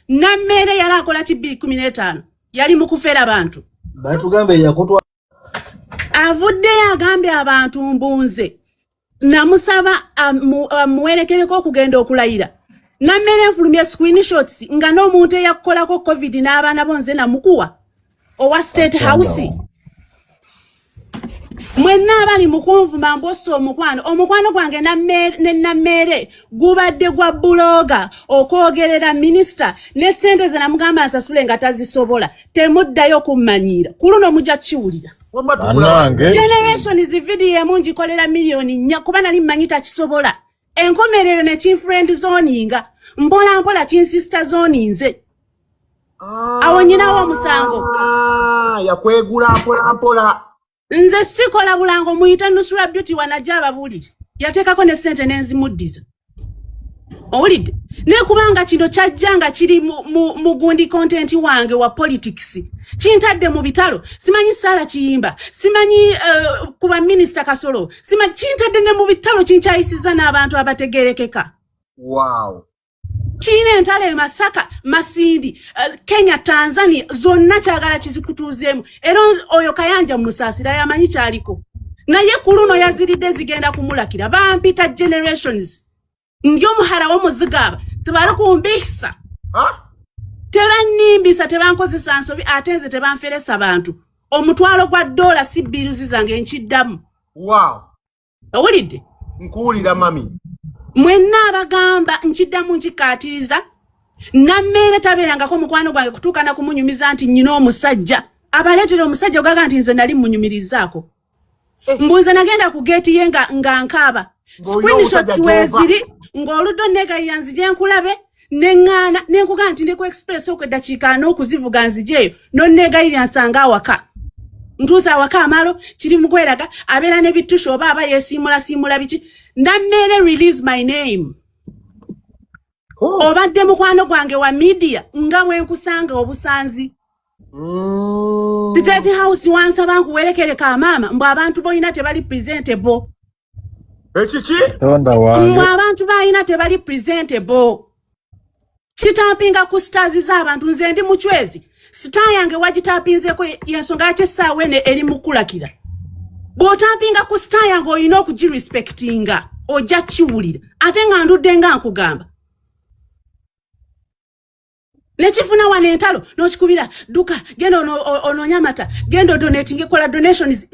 Nammere yali akola ki 2015 yali mukufera abantu batugambe yakutwa avudde agambe abantu mbunze namusaba muwerekereko okugenda okulayira nammere enfulumya screenshots nga n'omuntu eyakukolako covid n'abaana bonze namukuwa owa state house mwenna abali mukunvuma mboso omukwano gwange nammere gubadde gwa buloga okwogerera minister ne sente ze namugamba asasule nga tazisobola temuddayo kummanyira kuluno mujja kiwulira generation is video emungi kolera milioni nya kuba nali mmanyita kisobola enkomerero ne chief friend zoninga mpola chinsister zoninze awonyinawo omusango yakwegula mpola nze sikola bulango muyita Nusura Beauty wanajaba buliri yatekako ne sente nenzimuddiza owulidde nekubanga kino kyajjanga kiri mu gundi content wange wa politics kintadde mu bitalo simanyi Sala Kiyimba simanyi kuba minister Kasolo simanyi kintadde ne mu bitalo kinkyayisiza n'abantu abategerekeka wow Chine entale Masaka Masindi Kenya Tanzania zonna kyagala kizikutuzeemu era oyo Kayanja Musasira yamanyi kyaliko naye kuluno yaziridde zigenda kumulakira bampita generations ndio muhara wa muzigaba tebali kumbisa tebanimbisa tebankozesa nsobi atenze tebanferesa abantu omutwalo gwa dola si biruzi zange nkiddamu wow owulidde nkuwulira mami mwenna abagamba nkiddamu nkikatiriza nammere tabeerangako mukwano gwange kutuuka na kumunyumiza nti nnyina omusajja abaleetera omusajja ogaga nti nze nali munyumirizaako mbunze nagenda ku geeti ye nga nkaaba screenshots weziri ng'oluddo negayira nzije nkulabe neŋŋaana nenkuga nti ndi ku express okwedakiika n'okuzivuga nzijeeyo nonnegayira nsanga awaka ntuusa awaka amalo kiri mugweraga abeera ne bitusha oba aba yeesiimula biki nammere release my name obadde mukwano gwange wa media nga bwenkusanga obusanzi State House wansaba nkuwerekereka amaama mbw abantu boyina tebali presentable ekiki mbw abantu bayina tebali presentable kitapinga ku stars z'abantu nze ndi muchwezi star yange wagitapinzeko yensonga yakessaawa ene eri mukulakira bw'otapinga ku star yange olina okugirespectinga ojja kiwulira ate nga ndudde nga nkugamba nekifuna wane entalo n'okikubira duka genda ononyamata genda donating kola donations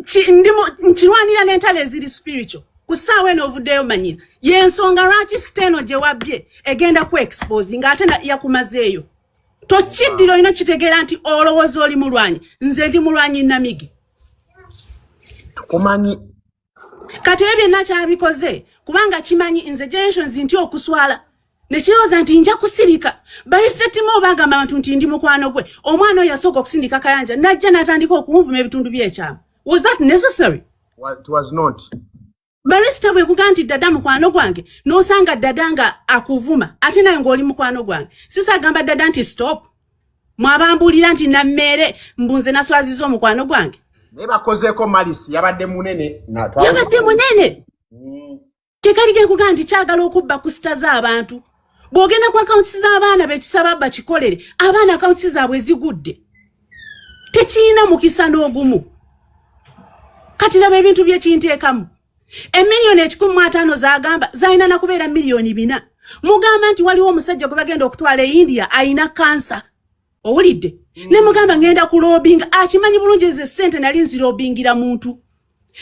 nkirwanira n'entalo eziri spiritual kusaawa eno ovuddeyo manyira yensonga lwaki steno gye wabbye egenda ku expose nga ate yakumazeeyo tokiddira olina kitegeera nti olowooza oli mulwanyi nze ndi mulwanyi namige kumanyi kati ebyo nakyabikoze kubanga kimanyi nze generations nti okuswala nekirowooza nti nja kusirika Barrister Timo bagamba abantu nti ndi mukwano gwe omwana oyo yasooka okusindika Kayanja najja n'atandika okunvuma ebitundu by'ekyama was that necessary? It was not. Barrister bwe kuga nti dada mukwano gwange n'osanga dada nga akuvuma ate naye ng'oli mukwano gwange sisagamba dada nti stop mwabambulira nti nammere mbunze naswaziza omukwano gwange naye bakozeeko malisi yabadde munene kekalige kuga nti kyagala okubba ku sita z'abantu bw'ogenda ku akawunti z'abaana bekisaba bakikolere abaana akawunti zaabwe zigudde tekiina mukisa n'ogumu kati laba ebintu byekinteekamu emiliyoni 150 zagamba zalina na kubeera miliyoni 4 mugamba nti waliwo omusajja gwe bagenda okutwala e India ayina kansa owulidde ne mugamba ngenda ku lobbying akimanyi bulungi ze sente nali nzirobingira muntu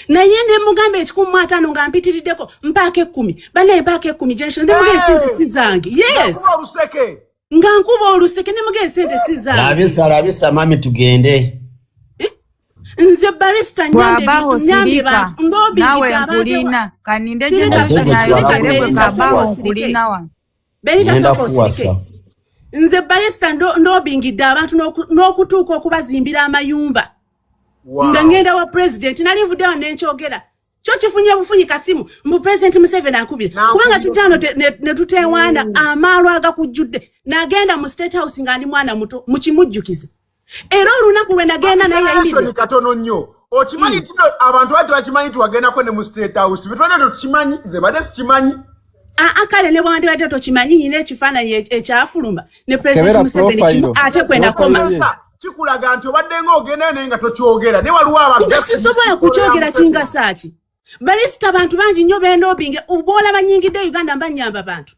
naye ne mugamba 150 nga mpitiriddeko mpaaka 10 bane mpaaka 10 generation ne mugamba sente si zange yes nga nkuba oluseke ne mugamba sente si zange labisa mami tugende nze Barrister nyambe bantu ndobi nawe nkulina kaninde je nayo kabaho nkulina wa Benita soko nze Barrister ndobingidde abantu n'okutuuka okubazimbira amayumba nga ngenda wa president nalivuddewo nenkyogera kyo kifunye bufunyi kasimu mu president Museveni akubira kubanga tujjano ne tuteewaana amaalo agakujjudde nagenda mu State House nga ndi mwana muto mukimujjukize era olunaku lwe nagenda naye yayindi katono nnyo okimanyi tino abantu bati bakimanyi tuwagenda ko ne mu State House bitwala tukimanyi ze bade sikimanyi akale ne bwandi bate tokimanyi nyine ekifaananyi ekyafuluma ne president Museveni kimu ate kwenda koma kikulaga nti obadde ng'ogenda naye nga tokyogera ne waliwo abantu sisobola kukyogera kinga saaki Barrister abantu bangi nnyo benoobinge uboola banyingidde Uganda mbanyamba abantu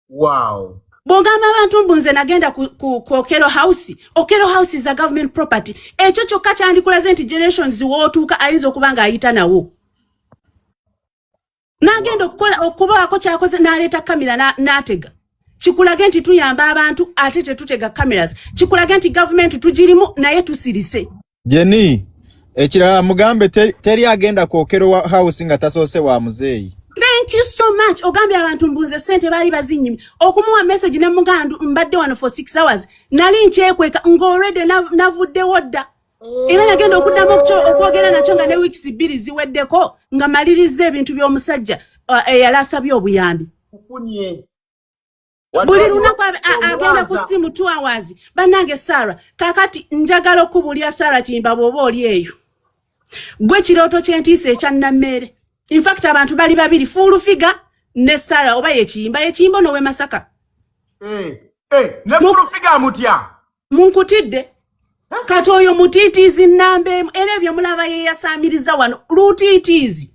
wow bogamba abantu mbunze nagenda ku Okero House. Okero House is a government property. Ekyo kyokka kyandikulaze nti generations wootuuka ayinza okuba ng'ayita nawo. Nagenda okubaako kyakoze n'aleeta kamera n'atega. Kikulage nti tuyamba abantu ate tetutega cameras. Kikulage nti government tugirimu naye tusirise. Jenny, ekirala mugambe teri agenda ku Okero House nga tasoose wa muzeeyi. Thank you so much. Ogambye abantu mbunze sente bali bazinyimi. Okumuwa message ne mugandu mbadde wano for 6 hours. Nali nchekweka ng'already navudde wodda. Era nagenda okuddamu okwogera nakyo nga ne weeks 2 ziweddeko nga malirize ebintu by'omusajja eyalasabye obuyambi. Buli lunaku agenda ku simu 2 hours. Bannange Sarah, kakati njagala okubulya Sarah Kiyimba bw'oba oli eyo. Gwe kirooto ky'entiisa ekya Nammere. In fact abantu bali babiri full figure ne Sarah oba Kiyimba no we Masaka. Ne full figure mutya. Munkutidde. Kati oyo mutitizi nambe era ebyo mulaba ye yasamiriza wano lutitizi.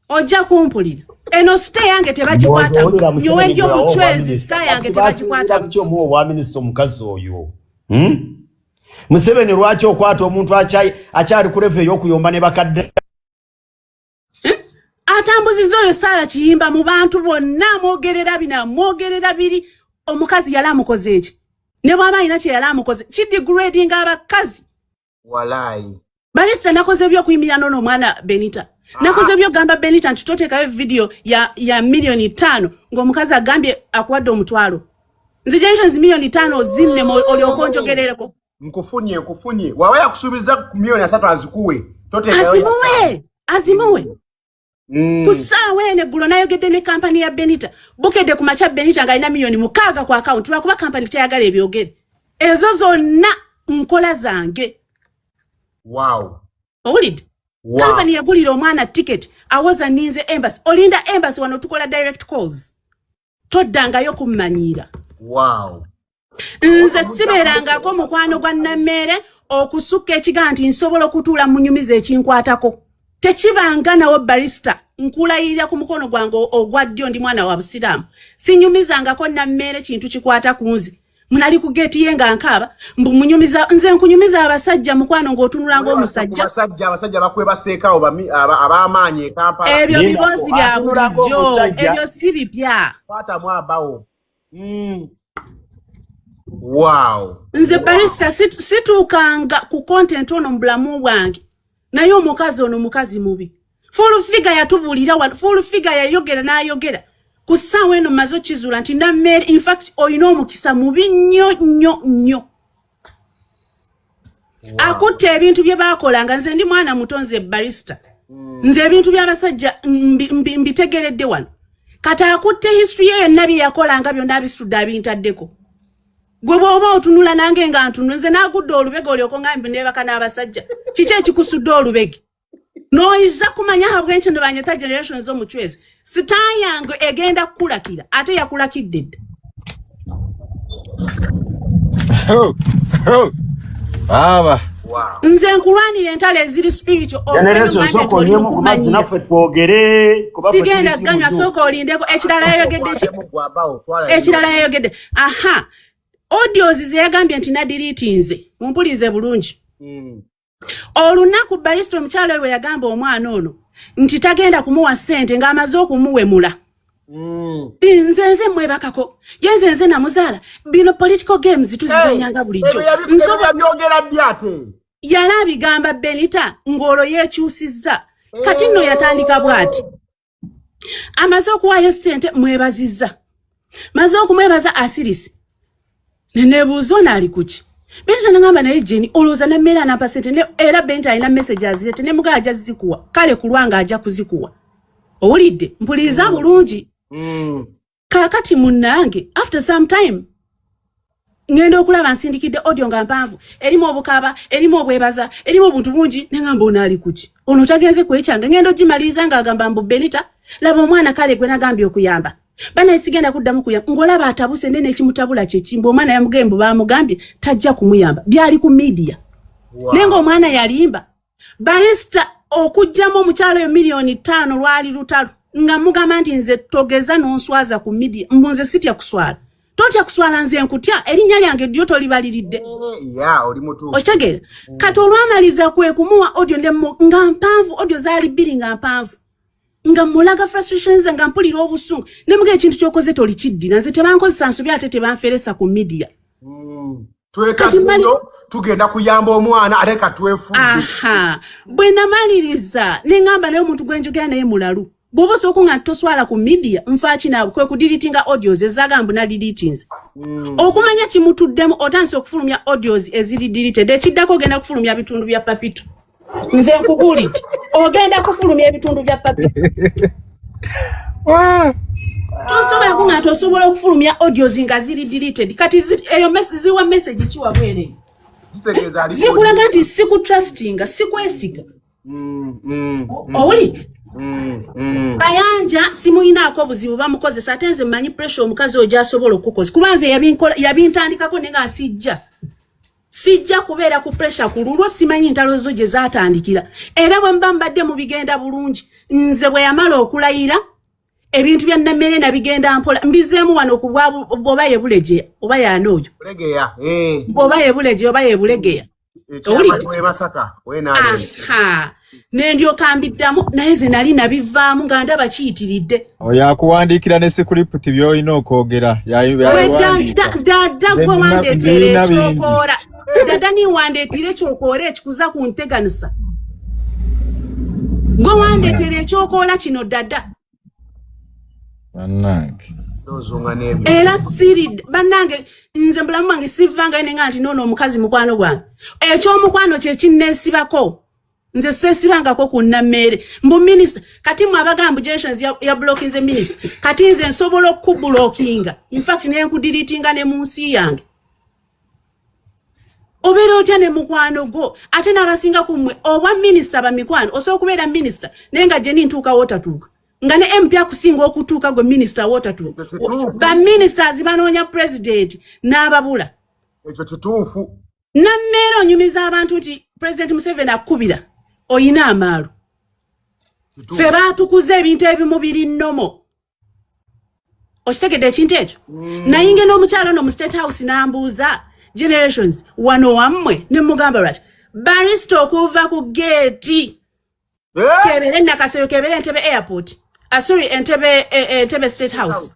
Ojja kumpulira. Eno stay yange tebagikwata. Nyowe njo muchwezi stay yange tebagikwata. Kyo mu wa minister omukazi oyo. Museveni lwaki okwata omuntu akyali ku level y'okuyomba ne bakadde. Atambuziza oyo Sarah Kiyimba mu bantu bonna mwogerera biri omukazi yali amukoze eki. Ne bw'aba alina kye yali amukoze kidegrading abakazi. Walai. Barrister nakoze by'okuyimira n'ono omwana Benita. Nakoze by'ogamba Benita nti toteekayo video ya $5,000,000 ng'omukazi agambye akuwadde omutwalo. Nze generations $5,000,000 zinne olyoka onjogerereko. Nkufunye. Wawe yakusuubiza $3,000,000 azikuwe. Toteekayo. Azimuwe. Kusaawe ne gulo nayogedde ne kampani ya Benita. Bukedde ku macha Benita nga alina $6,000,000 ku account. Lwakuba kampani teyagala ebyogere. Ezo zonna nkola zange. Wow. Owulidde? Wow. Kampani yagulira omwana ticket. Awoza ninze embassy. Olinda embassy wano tukola direct calls. Toddangayo kummanyiira. Wow. Nze sibeerangako mukwano gwa Nammere okusukka ekiga nti nsobola okutuula mu nyumiza ekinkwatako. Tekibanga nawo Barrister nkulayirira ku mukono gwange ogwa ddyo ndi mwana wa Busiraamu. Sinyumizangako Nammere kintu kikwata kunzi. Munali ku gate yenga nkaba nze nkunyumiza abasajja mukwano ng'otunula ng'omusajja. Abasajja bakweba seekawo ab'amaanyi e Kampala. Ebyo bibozi bya bulijjo. Ebyo si bipya. Kwata mwabawo. Wow. Nze Barrister situukanga ku content ono mu bulamu bwange. Naye omukazi ono mukazi mubi. Full figure yatubulira full figure yayogera n'ayogera. Kusaawa eno mazo kizula nti Nammere in fact oyina omukisa mubi nnyo. Akutte ebintu bye baakolanga nze ndi mwana mutonze Barrister. Nze ebintu by'abasajja mbitegeredde wano. Kati akutte history ye yenna bye yakolanga byonna abisitudde abintaddeko. Gwe bw'oba otunula nange nga ntunula nze naagudde olubege olyoko ngambi neebaka n'abasajja. Kiki ekikusudde olubege? Noiza kumanya habwenche ndo banyeta generations zo muchwezi. Sitaa yangu egenda kukulakira. Ate yakulakidde dda. Baba. Wow. Nze nkulwanira entale eziri spiritual. Generation soko nyemu ku mazzi naffe twogere. Sigenda ganywa soko olindeko ekirala yayogedde ki? Ekirala yayogedde. Aha. Audios zeyagambye nti na delete nze. Mumpulize bulungi. Olunaku Barrister omukyalo we yagamba omwana ono nti tagenda kumuwa sente ng'amaze okumuwemula. Nze mwebakako. Yenze namuzaala. Bino political games tuzizanyanga bulijjo. Nsobola byogera byate. Yalabigamba Benita ng'olwo yeekyusizza. Kati nno yatandika bw'ati. Amaze okuwaayo sente mwebazizza. Maze okumwebaza asirise. Nenebuuzo naali kuki. Benita nangamba naye Jenny olowooza Nammere anampa sente era Benita alina message azirete ne mugaa ajja zikuwa. Kale kulwanga ajja kuzikuwa. Owulidde mpuliriza bulungi. Kakati munnange after some time ngendo okulaba nsindikidde audio nga mpanvu erimu obukaba erimu obwebaza erimu obuntu bungi nengamba onali kuki ono tagenze kwekyanga ngendo gimaliriza nga agamba mbu Benita laba omwana kale gwe nagambye okuyamba bana isigenda kuddamu kuyamba ngolaba atabuse nene ekimutabula kye kimbo omwana yamugembo bamugambye tajja kumuyamba byali ku media nengo omwana yalimba Barrister okujjamu omukyalo yo $5 lwali lutalo nga mugamba nti nze togeza nonswaza ku media mbunze sitya kuswala totya kuswala nze nkutya erinnya lyange ddyo tolibaliridde oli mutu okitegera kati olwamaliza kwe kumuwa audio nga mpanvu audio zaali 2 nga mpanvu nga mulaga frustrations nga mpulira obusungu nemuga ekintu kyokoze tolikiddira nze tebankozesa nsobi ate tebanferesa ku media tugenda kuyamba omwana ate katwefunde bwe namaliriza nengamba naye omuntu gwenjogera naye mulalu bwoba osooka nga toswala ku media nfaaki naawe kwe kudiritinga audios ezagamba na deletinze okumanya kimutuddemu otandise okufulumya audios eziri deleted ekiddako ogenda kufulumya bitundu bya papito nze nkugulidde ogenda kufulumya ebitundu bya papito tosobola kunga tosobola okufulumya audios nga ziri deleted kati eyo ziwa message kiwa bwere zikulaga nti sikutrustinga sikwesiga owulidde Bayanja simuyinaako obuzibu bamukozesa ate nze mmanyi pressure omukazi ojo asobola okukoza kubanze yabintandikako nenga sijja kubeera ku pressure ku lulwo simanyi ntalo zo gye zaatandikira era bwe mba mbadde mu bigenda bulungi nze bwe yamala okulayira ebintu bya nnamere nabigenda mpola mbizeemu wano ku bw'oba yebulegeya oba yanooyo bw'oba yebulegeya oba yebulegeya nendyoka mbiddamu naye ze nali nabivaamu nga ndaba kiyitiridde oyo akuwandiikira ne script by'olina okwogera dada gwe wandeetera ekyokoora dada niwandeetera ekyokoora ekikuza ku nteganisa gwe wandeetera ekyokoola kino dada era siri bannange nze mbulamu wange sivanga nenga nti noono omukazi mukwano gwange ekyomukwano kye kinneesibako nze seesibangako ku nnammeere mbu minisita kati mwe abagamba generations ya blockinze minisita kati nze nsobola okukubulookinga infact nenkudiritinga ne mu nsi yange obeera otya ne mukwano gwo ate n'abasinga ku mmwe oba minisita bamikwano osobola okubeera minisita naye nga gye nintuuka wootatuuka nga ne MP akusinga okutuuka gwe minisita wootatuuka baministers banoonya president n'ababula ekyo kituufu nammeera onyumiza abantu nti president Museveni akubira oyina amaalo ffe baatukuza ebintu ebimu biri nnomo okitegedde ekintu ekyo nayinge n'omukyalo no mu state house n'ambuuza generations wano wammwe ne mugamba lwaki Barrister okuva ku geeti kebere nakaseyo kebere Entebbe airport Entebbe state house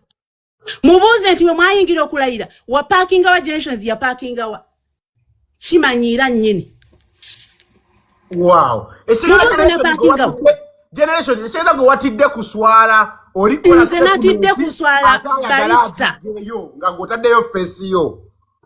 mubuuze nti we mwayingira okulayira wa parkinga wa generations ya parkinga wa kimanyira nnyini generation ekyenda gwe watidde kuswala olikola nze natidde kuswala Barrister nga ng'otaddeyo feesi yo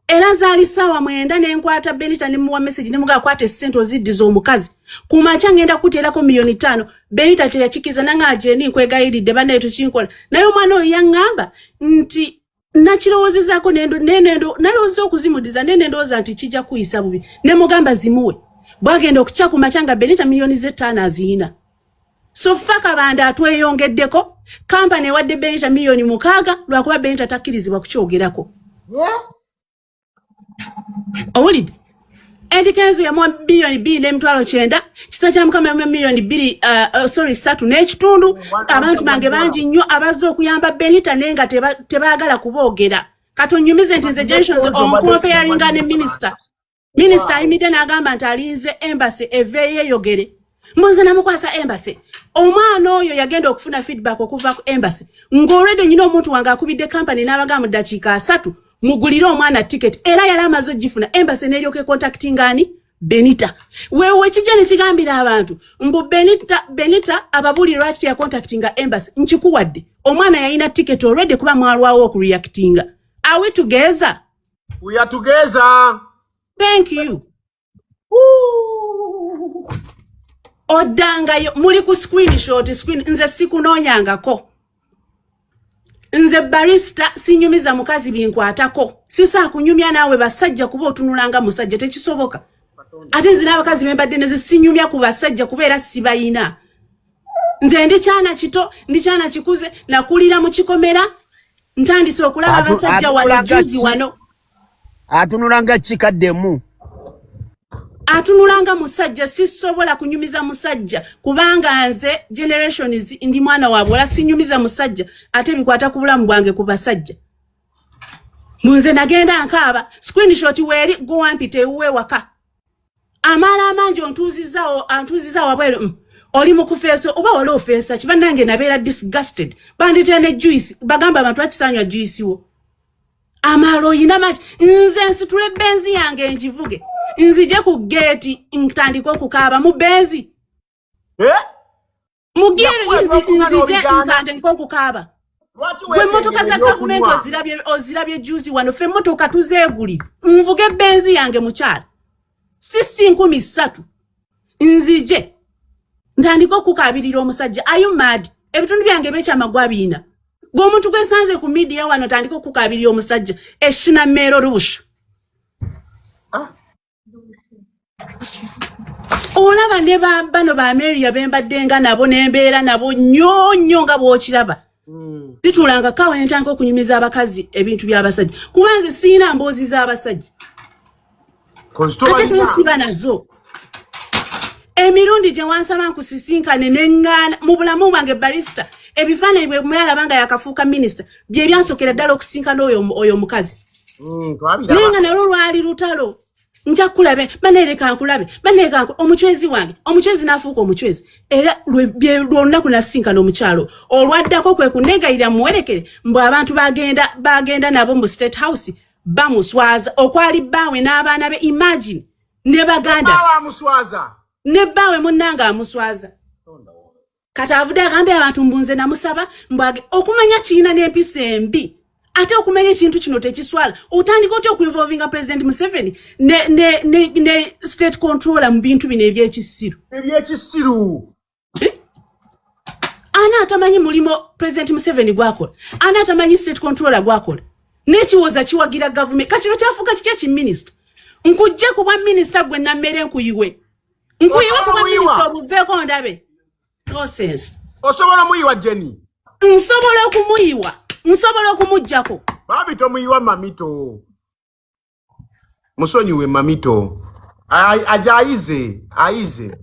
era zaali ssaawa 9 nenkwata Benita ne muwa message ne mugaa kwata essente oziddiza omukazi ku makya ngenda kuteerako $5 million Benita teyakikiza nanga ajeni nkwegayiridde bannaye tukinkola naye omwana oyo yaŋŋamba nti nakirowoozezzaako nalowooza okuzimudiza naye nendowooza nti kijja kuyisa bubi ne mugamba zimuwe bwagenda okukya ku makya nga Benita $5 aziyina so faka banda atweyongeddeko kampani ewadde Benita $6 lwakuba Benita takkirizibwa kukyogerako owulidde endikenzo ya $2.9 kisa kya mukama $3 n'ekitundu abantu bange bangi nnyo abazze okuyamba Benita naye nga tebaagala kuboogera kati onyumize nti nze generations oncomparinga ne minisita ayimidde n'agamba nti alinze embassy eveeyo yeeyogere mbuze namukwasa embassy omwana oyo yagenda okufuna feedback okuva ku embassy ng'olwedde nyina omuntu wange akubidde kampani n'abaga mu ddakiika 3 mugulire omwana ticket era yali amaze ogifuna embassy n'eryoka contactinga ani Benita wewe kijja ne kigambira abantu mbu Benita ababulira lwaki ya contactinga embassy nkikuwadde omwana yalina ticket already kuba mwalwawo okureactinga are we together thank you odangayo muli ku screen nze sikunoonyangako Nze barista sinyumiza mukazi binkwatako. Sisa kunyumya nawe basajja kuba otunulanga musajja tekisoboka. Ate nzina abakazi bembadde neze sinyumya ku basajja kubeera sibayina. Nze ndi kyana kito, ndi kyana kikuze nakulira mu kikomera. Ntandise okulaba abasajja wano juzi wano. Atunulanga kikaddemu. Atunulanga musajja sisobola kunyumiza musajja kubanga nze generations ndi mwana wa bwola sinyumiza musajja ate bikwata ku bulamu bwange ku basajja. Munze nagenda nkaba screenshot weri go wampite uwe waka. Amala amanji ontuziza wabwelo oli mu kufeso oba wali ofesa kibanange nabeera disgusted bandite ne juice bagamba abantu akisanywa juice wo. Amalo yina mati nze nsitule benzi yange njivuge. Nzije ku gate ntandiko kukaba mu benzi. Mugire nzije ntandiko kukaba. Gwe motoka za government ozirabye juzi wano fe motoka tuzeguli. Nvuge benzi yange mukyala. Sisi 13. Nzije ntandiko kukabirira omusajja. Are you mad? Ebitundu byange becha magwabina. Gwe omuntu gwesanze ku media wano tandiko kukabirira omusajja. Eshina mero rubusha. Olaba ne bano ba Ameria bembaddenga nabo nembeera nabo nyonyo nga bw'okiraba. Situlanga kawe nentandika okunyumiza abakazi ebintu by'abasajja. Kubanze siina mboozi z'abasajja. Ate siba nazo. Emirundi gye wansaba nkusisinkane nengana mu bulamu bwange barista ebifaananyi bwe mwalabanga yakafuuka minister bye byansokera ddala okusinkana oyo mukazi. Nenga nalwo lwali lutalo. Nja kulabe banereka nkulabe banereka omuchwezi wange omuchwezi nafuuka omuchwezi era lwolunaku nasinkana omukyalo olwaddako kwe kunegayira muwerekere mbu abantu bagenda nabo mu State House bamuswaza okwali bawe n'abaana be imagine ne baganda bawa muswaza ne bawe munnanga amuswaza kati avude agambe abantu mbunze namusaba mbwage okumanya kiina n'empisa embi. Ate okumenya ekintu kino tekiswala otandika otya okuinvolvinga President Museveni ne state controller mu bintu bino ebyekisiru. Ana atamanyi mulimo President Museveni gwakola. Ana atamanyi state controller gwakola. Nekiwoza kiwagira government. Kachino kyafuka kitya ki minister. Nkujja kuba minister gwe na mmere nkuyiwe. Nkuyiwe kuba minister obuveko ndabe. No sense. Osobola muyiwa Jenny. Nsobola okumuyiwa. Nsobola okumujjako. Babi tomuyiwa mamito. Musonyiwe mamito. Aize.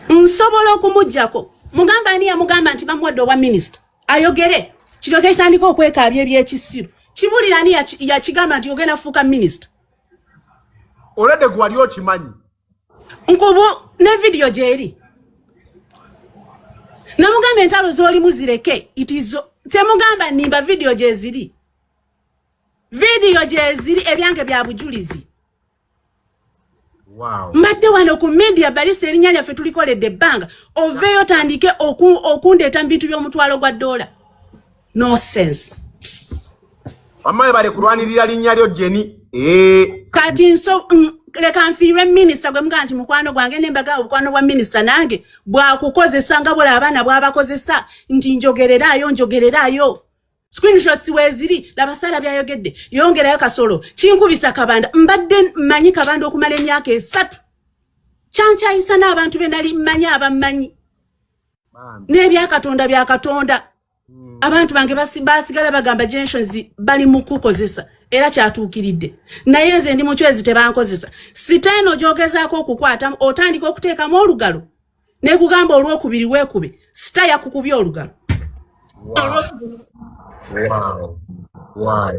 Nsobola okumujjako. Mugamba ni ya mugamba nti bamwadde owa minister. Ayogere. Kiroke kitandika okwekaabya ebyekisiru. Kibulira ni ya kigamba nti ogenda fuuka minister. Olede gwali okimanyi. Nkubu ne video gyeri. Namugamba entalo zoli muzireke. Temugamba nimba video gyeziri. Video gyeziri ebyange bya bujulizi. Wow. Mbadde wano ku media barista erinnya lyaffe tulikoledde ebbanga. Oveeyo tandike okundeeta bintu by'omutwalo gwa $. No sense. Amaye bale kulwanirira linnya lyo Jenny. Kati leka nfiirwe minister gwe mga nti mukwano gwange nembaga obukwano bwa minister nange bwakukozesa nga bula abaana bwabakozesa nti njogererayo. Screenshots weziri labasala byayogedde yongerayo kasolo kinkubisa kabanda mbadde manyi kabanda okumala emyaka 3 kyankyayisa n'abantu be nali mmanyi abammanyi n'ebyakatonda byakatonda abantu bange basigala bagamba generations bali mu kukozesa era kyatuukiridde naye nze ndi mu kyezi tebankozesa siteno gyogezaako okukwata otandika okuteekamu olugalo ne kugamba olwokubiri weekube sita yakukubya olugalo. Wow.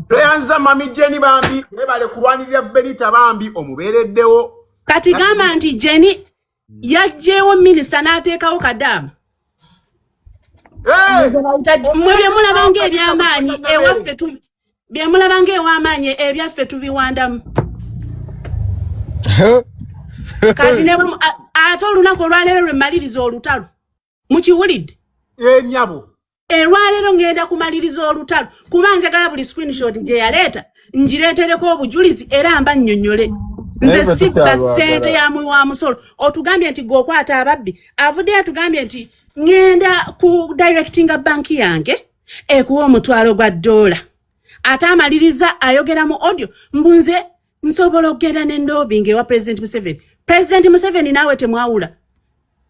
Tweyanza mami Jenny bambi ebale kulwanirira Benita bambi omubeereddewo. Kati gamba nti Jenny yajjeewo minister n'ateekawo Kadaama. Mwe mulabanga ebyamaanyi ewaffe byemulabanga ewamaanyi ebyaffe tubiwandamu. Kati ne ate olunaku olwaleero lwe maliriza olutalo mukiwulidde Nyabo erwalero ngenda kumaliriza olutalo kuba njagala buli screenshot gye yaleeta njireetereko obujulizi era mba nnyonnyole nze sibba ssente ya mwi wa musolo otugambye nti gwokwata ababbi avudde atugambye nti ngenda ku directinga banki yange ekuwa omutwalo gwa $. Ate amaliriza ayogera mu audio mbunze nsobola okugenda ne ndobinge wa President Museveni. President Museveni nawe temwawula.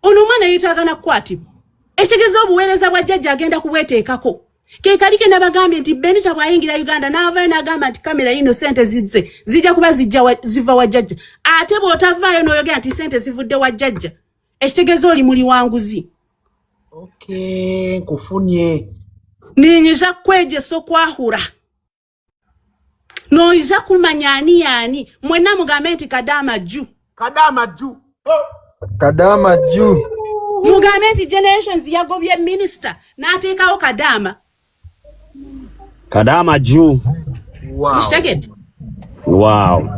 Ono mwana yitagana kukwatibwa. Ekitegeeza obuweereza bwa jjajja agenda kubweteekako. Kekalike nabagambye nti Benita bwayingira Uganda n'avaayo n'agamba nti kamera yino sente zijja kuba ziva wa jjajja. Ate bw'otavaayo n'oyogera nti sente zivudde wa jjajja. Ekitegeeza oli muli wanguzi. Okay, kufunye. Ninyiza kwegesa okwahura. Noiza kumanya ani mwena mugambe nti Kadama Ju. Mugambe nti generations yagobye minister n'ateekawo Kadama Ju. Wow. Mshaged. Wow.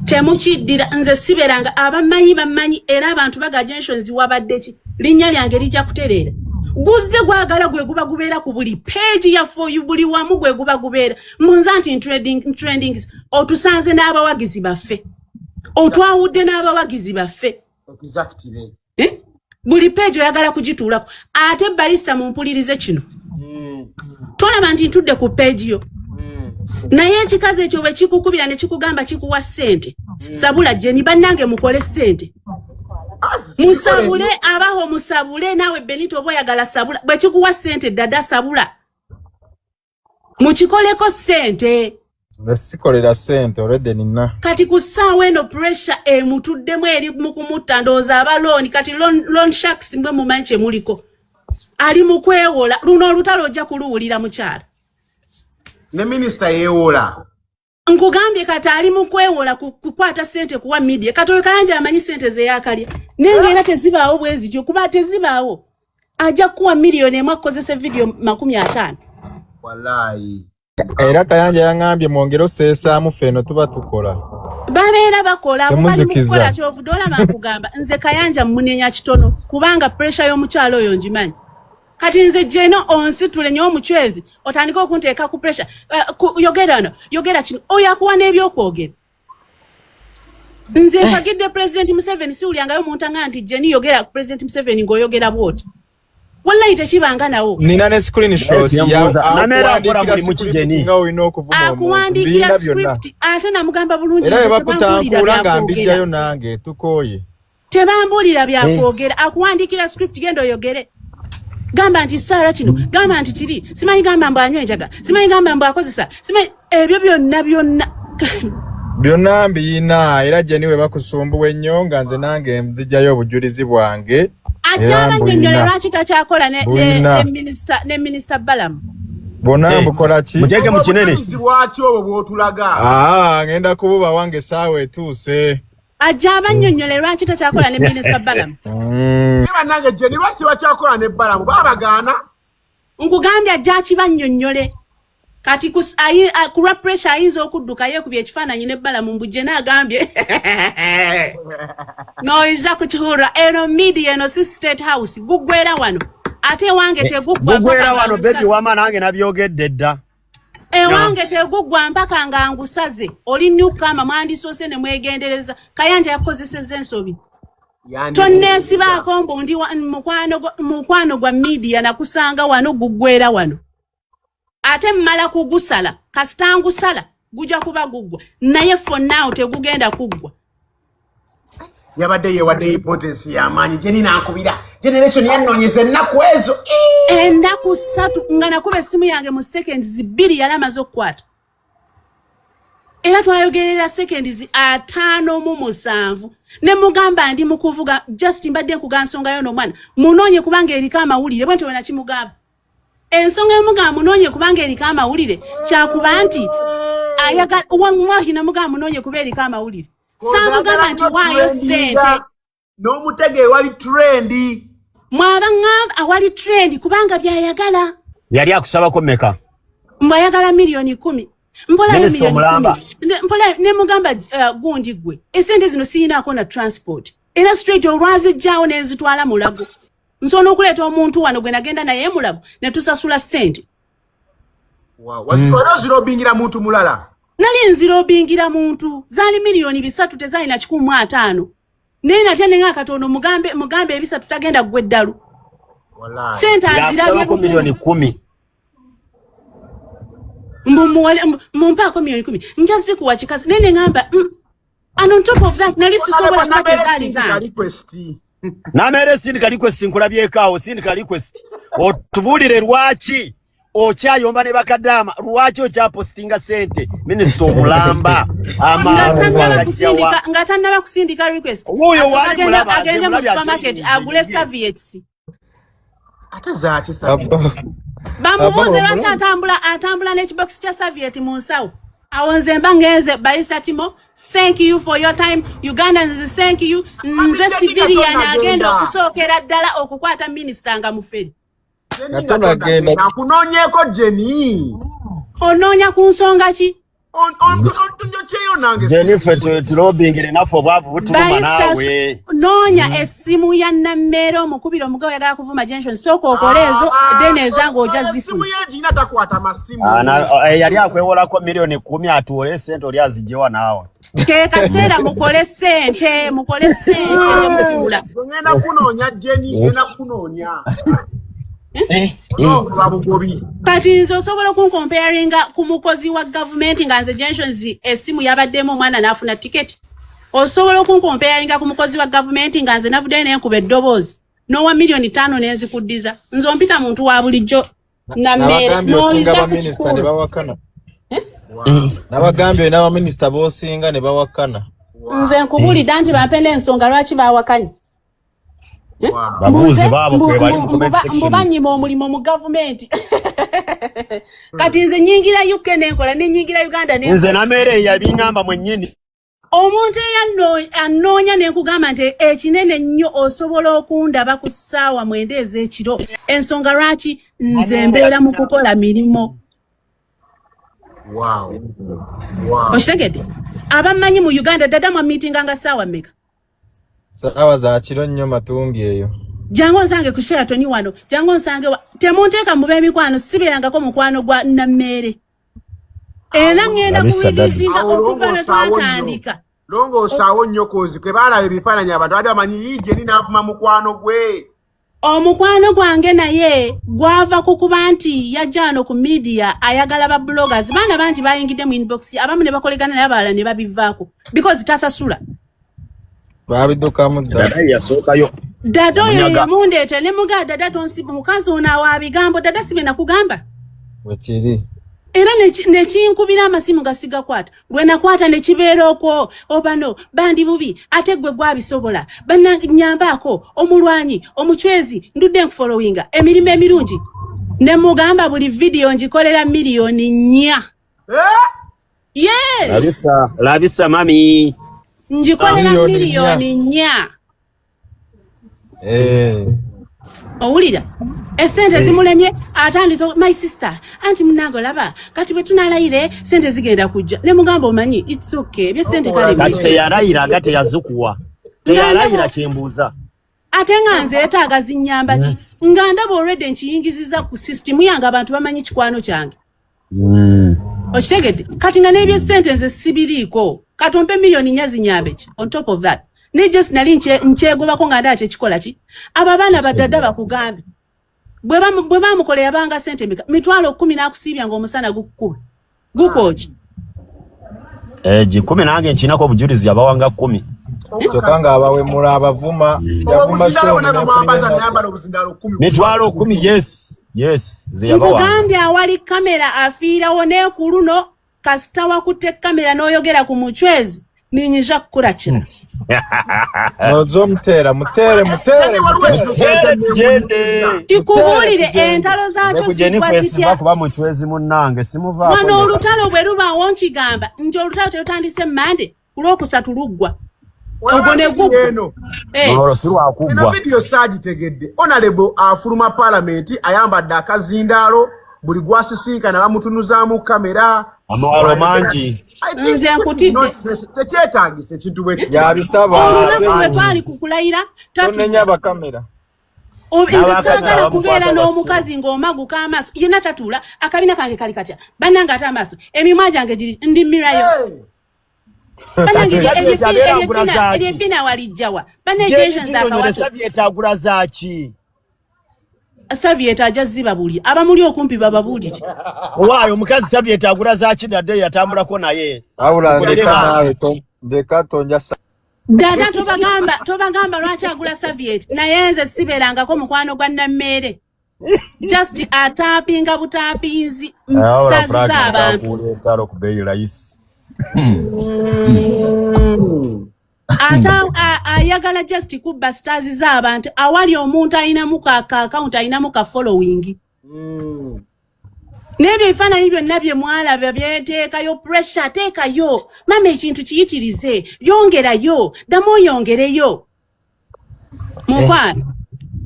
Temukiddira nze siberanga abamanyi era abantu baga generations wabadde ki linnya lyange lijja kutereera. Guzze gwagala gwe guba gubeera ku buli page ya for you buli wamu gwe guba gubeera. Munzanti trending otusanze n'abawagizi baffe. Otwawudde n'abawagizi baffe. Exactly. Buli page oyagala kugituulako. Ate barista mumpulirize kino. Tolaba nti ntudde ku page yo. Naye ekikazi ekyo bwe kikukubira ne kikugamba kikuwa ssente. Sabula Jenny bannange mukole ssente. Musabule abaho musabule nawe Benito boyagala sabula bwe kikuwa ssente dada sabula. Mukikoleko ssente. Nesikolera ssente already nina. Kati kusaawe no pressure emutuddemu eri mu kumutta ndooza abaloni kati loan sharks mwe mumanche muliko. Ali mukwewola luno olutalo ojja kuluwulira mukyala. Ne minister yewola. Nkugambye kati ali mukwewola kukwata sente kuwa media. Katoyo kanja amanyi sente ze yakalya. Nenge era tezibaawo bwezi kyo kuba tezibaawo. Ajja kuwa milioni emwe akozese video 50. Wallahi. Era Kayanja yangambye mwongero sesaamu feno tuba tukola. Babeera bakola bali mukola kyovu dola makugamba. Nze Kayanja munenya kitono kubanga pressure y'omukyalo oyo njimanyi. Kati nze jeno onsitule nyo omuchwezi otandika okunteeka ku pressure yogera kino oyakuwa n'ebyokwogera. Nze mpagidde President Museveni siwulyangayo muntanga nti Jenny yogera ku President Museveni ng'oyogera bwoti. Wallahi tekibanga nawo. Nina ne screenshot akuwandiikira script ate namugamba bulungi era bakutankula nga mbijjayo nange tukoye. Tebambulira byakwogera akuwandiikira script genda oyogere. Gamba nti Sarah kino, gamba nti kiri, simanyi gamba mbu anywa enjaga, simanyi gamba mbu akozesa, simanyi ebyo byonna mbiyina era Jenny we bakusumbuwa ennyo nga nze nange nzijjayo obujulizi bwange. Ajaba nnyonnyola lwaki takyakola ne minister Balamu. Bonna mbukola ki? Muteke mu kinene. Lwaki obwo bw'otulaga? Ngenda kububa wange saawa etuuse. Ajaba nnyonnyola lwaki takyakola ne minister Balamu. Kiba nange Jenny lwaki bakyakola ne Balamu babagaana? Nkugambye ajja kibannyonnyole. Kati ku pressure ayinza okudduka yeekubye ekifaananyi ne Balamu mbujje n'agambye. Noiza kukihura eno media eno si State House guggwera wano. Ate wange teguggwa. Guggwera wano bebi wama nange nabyogedde dda. Wange teguggwa mpaka nga ngusaze. Oli newcomer mwandisoose ne mwegendereza. Kayanja yakozesezza ensobi. Tonneesibaako mbu ndi mukwano gwa media nakusanga wano guggwera wano. Ate mmala kugusala kasitangusala guja kuba guggwa naye for now tegugenda kuggwa. Yabadde yewadde importance y'amaanyi Jenny nakubira generation yannonyeza ennaku ezo ennaku 3 nga nakuba essimu yange mu seconds 2 yalamaze okukwata. Era twayogerera seconds 57 ne mugamba ndi mukuvuga just mbadde nkugansongayo n'omwana munoonye kubanga eriko amawulire bwe ntwe nakimugamba. Ensonga emugamba munoonye kubanga eriko amawulire kyakuba nti ayagala wallahi namugamba munoonye kuba eriko amawulire. Samugamba nti waayo ssente. N'omutege wali trendi. Mwaba ngamba awali trendi kubanga byayagala. Yali akusabako mmeka? Mbayagala milioni 10. Mpola milioni 10. Mpola ne mugamba gundi gwe. Esente zino siyinaako na transport. Era straight olwazijjaawo n'enzitwala Mulago. Nsono okuleeta omuntu wano gwe nagenda naye Mulago ne tusasula ssente. Wasikora zirobingira muntu mulala. Nali nzirobingira muntu zali milioni 3 tezalina 15. Naye nate nenga katono mugambe ebisatu tagenda gwe ddalu. Wallahi. Sente azirabye milioni 10. Mumpako milioni 10. Njazi kuwa chikazi. Nene ngamba. And on top of that, nalisi sobola mpake zali zange. Namere sindika request nkulabyekaawo sindika request. Otubulire lwaki okyayomba ne bakadama lwaki okyapostinga sente Minister omulamba ngatannaba kusindika request. Oyo wali mulaba agende mu supermarket agule serviettes. Ate zaaki serviette. Bamubuuze lwaki atambula n'ekibox kya serviette mu nsawo. Awonze mbangeze Barrister Timo, thank you for your time. Ugandans, thank you. Nze civilian agenda okusookera ddala okukwata minister nga muferi. Katona agenda. Nakunoonyeko Jenny. Onoonya ku nsonga ki? Jennifer tulobingire naffe obwavu butuluma naawe. Noonya essimu ya Nammero omukubira omugawo yagala kuvuma Junction sooka okole ezo then ezange ojja zifuna. Essimu yagina takwata masimu. Yali akwewolako milioni 10 atuole sente oli azigyewa naawe. Ke kaseera mukole sente mutula. Ngenda kunoonya Jenny, ngenda kunoonya. Kati nze osobola kunkomparinga ku mukozi wa government nga nze Junctions essimu yabaddemu omwana n'afuna ticket. Osobola kunkomparinga ku mukozi wa government nga nze navudde n'enkuba eddoboozi n'owa milioni 5 n'enzikuddiza. Nze ompita muntu wa bulijjo Nammere n'olisha ku kikulu. Nabagambye n'abaminister boosinga ne bawakana. Nze nkubulidde nti bampe n'ensonga lwaki baawakanye. Babuuze baabo kwe bali mu comment section. Mbanyima omulimu mu government. Kati nze nyingira UK n'enkola ne nyingira Uganda ne. Nze Nammere yabingamba mwennyini. Omuntu anoonya n'ekugamba nti ekinene nnyo osobola okundaba ku ssaawa 9 ez'ekiro. Ensonga lwaki nze mbeera mu kukola mirimo. Wow. Oshitegedde abamanyi mu Uganda dada mu meetinga nga ssaawa mmeka? Sawa za kiro nnyo matumbi eyo. Jango nsange ku Sheraton wano. Jango nsange temunteeka mu b'emikwano sibeerangako mukwano gwa Nammere. Era ngenda kubiringa okuva ne twatandika. Longo osaawo nnyo kozi kwe balaba ebifaananyi abantu bali bamanyi Jenny n'afuma mukwano gwe. Omukwano gwange naye gwava kukuba nti yajjano ku media ayagala ba bloggers baana bangi bayingidde mu inbox abamu ne bakolegana naye abalala ne babivaako because tasasula. Babiduka mudda. Dada yasookayo. Dada oyo yamundeeta ne muga dada tonsi mukazi ono wa bigambo dada sibe nakugamba. Wekiri. Era ne kinkubira amasimu gasiga kwata. Lwe nakwata ne kibeera okwo obano bandi bubi ate gwe gwabisobola. Bana nyambako omulwanyi omuchwezi ndudde nkufollowinga emirimu emirungi. Ne mugamba buli video njikolera milioni 4. Yes. Labisa mami. Njikolera milioni 4. Owulira esente zimulemye atandizo my sister anti munago laba kati bwe tunalayire sente zigenda kujja ne mugamba omanyi it's okay bye sente kale kati teyalayira agate yazikuwa teyalayira kyembuuza ate nga nze etaaga zinyamba ki nga ndaba already nkiyingiziza ku system yange abantu bamanyi kikwano kyange okitegedde kati nga n'ebye sente nze sibiriiko katompe milioni 4 zinyambe ki on top of that ne just nali nkyegobako nga ndate kikola ki ababaana badadda bakugambe bwe bamukola yabanga sente mika mitwalo 10 nakusiibya ng'omusana gukukuba gukoki ji 10 nange nkinako obujulizi abawanga 10 kyokanga abawemula abavuma yavuma mitwalo 10 yes zeyabawanga nkugambye awali kamera afiirawo ne ku luno kasita wakutte kamera n'oyogera ku muchwezi ninyija kukula kino nozo mutere tikubulire entalo zaakyo zibwa kuba muchwezi munnange simuvaako wano olutalo bwe lubaawo nkigamba nti olutalo terutandise Mande kulwokusatu luggwa ogwo ne guggwa olwo si lwakuggwa video saagitegedde honorable afuluma parliament ayambadde akazindaalo buli gwasisinkana bamutunuzaamu kamera amawalo mangi nze nkutidde tekyetaagisa ekintu bwe kityo yabisaba bwe twali kukulayira tonenya bakamera nze saagala kubeera n'omukazi ng'omaguka amaaso yenna tatuula akabina kange kali katya bannange ate amaaso emimwa gyange giri ndimirayo bannange eryepina walijjawa bannagentions byetagula zaaki Saviet ajaziba buli abamuli okumpi bababulire Waayo mukazi Saviet agula za kidadde yatambulako naye. Awula ndeka tonja dada tobagamba lwaki agula Saviet naye nze siberangako mukwano gwa Nammere just atapinga butapinzi stars z'abantu Taro kubeyi rais. Ata ayagala just kubba stars z'abantu awali omuntu ayinamu ka account ayinamu ka following. Nebyo ebifaananyi byonna bye mwalaba byeteekayo pressure teekayo mama ekintu kiyitirize yongerayo ddamu oyongereyo mukwano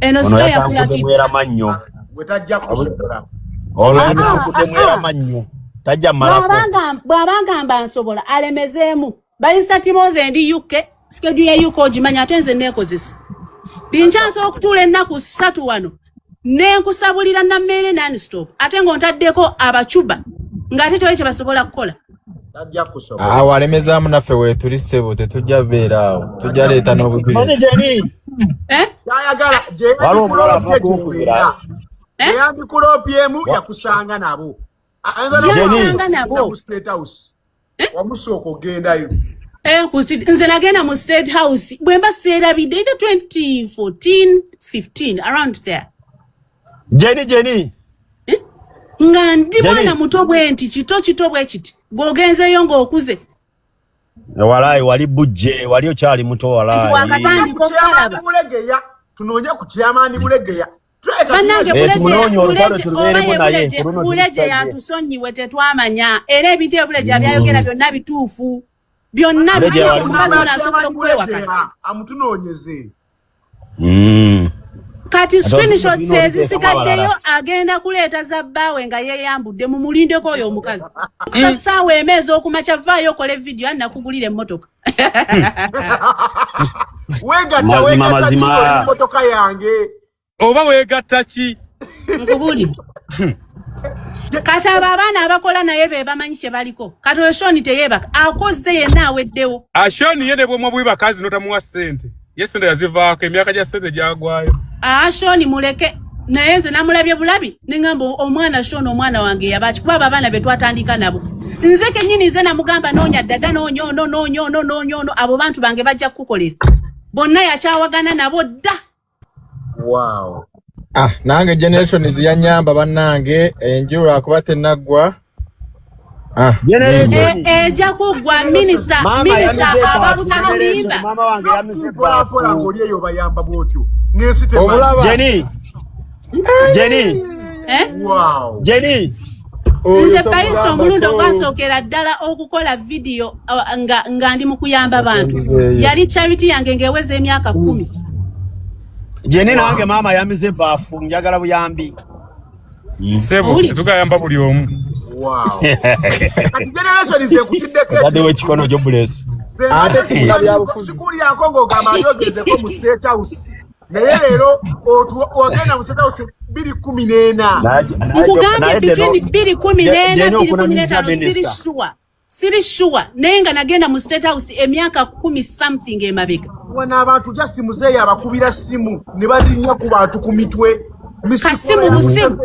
eno sito yakutemwera mannyo Wetajja kusobola. Kutemwera mannyo tajja malako bw'abagamba nsobola alemezeemu bayisa Timoze ndi UK schedule ya UK ogimanya ate nze neekozesa ndinkyansobola okutuula ennaku 3 wano nenkusabulira Nammere non-stop ate ng'ontaddeko abacuba ng'ate tewali kye basobola kukola. Tajja kusobola. Walemezaamu naffe weetuli ssebo tetujja beera awo tujja leeta n'obujulizi. Yayagala gyeyandikulopyemu yakusanga nabo. Yakusanga nabo mu State House. Wamusooka ogendayo. Nze nagenda mu State House bwe mba seerabidde either 2014 15 around there. Jenny. Nga ndi mwana muto bwe nti kito bwe kiti g'ogenzeeyo ng'okuze. Walai wali bujje wali okyali muto walai. Wakatandika okulaba. Tunoonye ku kyamaani Bulegeya. Bannange Buleje yatusonyiwe tetwamanya era ebintu Buleje byayogera byonna bituufu. Byonna omukazi ono asobola okwewakana. Amutunoonyeze. Kati screenshots ezisigaddeyo agenda kuleeta zabbaawe nga yeeyambudde mu mulindeko oyo omukazi. Kusasaawa emezi okumakya vaayo okole video annakugulira emmotoka. Wegatta emmotoka yange. Oba wegatta ki? Nkubulire. Kati abo abaana abakola naye be bamanyi kye baliko. Kati oyo Shoni teyeebaka akozze yenna aweddewo. Ashoni ye ne bw'omwa bw'ebakazi notamuwa ssente. Ye ssente yazivaako emyaka gya ssente gyagwayo. Shoni muleke naye nze namulabye bulabi nengamba omwana Shoni omwana wange yabaki kuba abaana be twatandika nabo. Nze kennyini nze namugamba noonya dada noonyo abo bantu bange bajja kukukolera. Bonna yakyawagana nabo dda. Wow. Nange generation ziyanyamba bannange enjulu akuba tenaggwa. Eja kugwa minister ababutamimba. Mama wange yamizipa ng'olieyo bayamba bwotyo. N'ensite Jenny. Wow. Jenny. Nze Paristo omulundi ogwasookera ddala okukola video nga ndi mu kuyamba abantu. Yali charity yange ng'eweza emyaka 10. Jenny nange mama yamize baafu njagala buyambi. Sebo tetugayamba buli omu. Wow. Kati generation ze kutiddeko. Dade we kikono jo bless. Ate sikula byabufuzi. Sikuli yakongo gamba yogezeko mu State House. Naye leero ogenda mu State House 2014. Nkugambye between 2014 2015 siri sure nenga nagenda mu State House emyaka 10 something emabega. Wana abantu just muzeeyi abakubira simu ne badinya ku bantu ku mitwe. Kasimu musimu.